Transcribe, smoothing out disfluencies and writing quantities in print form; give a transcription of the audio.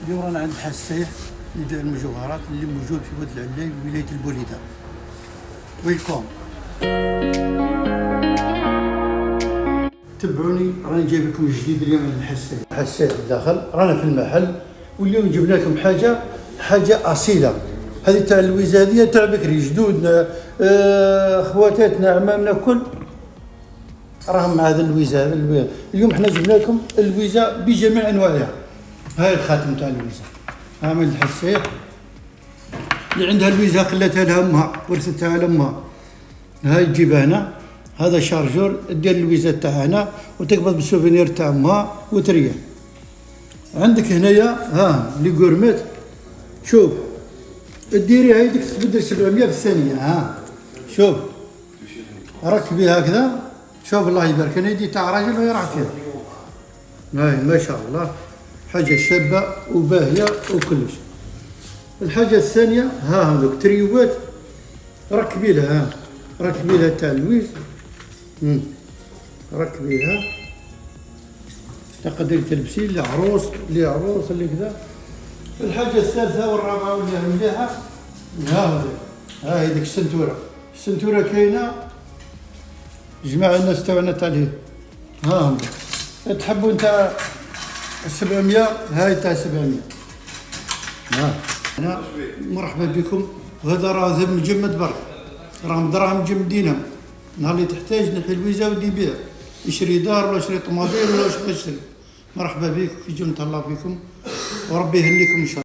اليوم رانا عند حسايح لبيع المجوهرات اللي موجود في واد العلاي ولاية البوليدة. ويلكم، تبعوني راني جايب لكم جديد اليوم من الحسايح الداخل. رانا في المحل واليوم جبنا لكم حاجة أصيلة. هذه تاع الويزة هذه تاع بكري، جدودنا خواتاتنا عمامنا كل راهم مع هذا الويزة. اليوم حنا جبنا لكم الويزة بجميع انواعها. هاي الخاتم تاع الويزة، ها من الحسايح اللي عندها الويزة خلاتها لها امها، ورثتها لامها. هاي تجيبها هنا، هذا شارجور دير الويزة تاعها هنا وتقبض بالسوفينير تاع امها وتريح. عندك هنايا ها لي غورميت، شوف ديري هايدك تبدل 700 في الثانية. ها شوف ركبي هكذا، شوف الله يبارك. انا يدي تاع راجل ويرعى فيها. هاي ما شاء الله حاجة شابة وباهية وكلش. الحاجة الثانية ها هذوك تريوات ركبي لها، ها ركبي لها تاع الويز، ركبي لها تقدري تلبسي لعروس اللي كذا. الحاجة الثالثة والرابعة واللي مليحة ها هذيك السنتورة كاينة. جماعة الناس تاعنا تاع الهيد ها هم تحبوا نتاع 700، هاي تاع 700. ها هنا مرحبا بكم. وهذا راه ذهب مجمد برك، راهم دراهم مجمدينهم. نهار اللي تحتاج نحي الويزة ودي بيع، يشري دار ولا يشري طوموبيل ولا واش يشري. مرحبا بك، يجي نتهلا فيكم وربي يهنيكم ان شاء الله.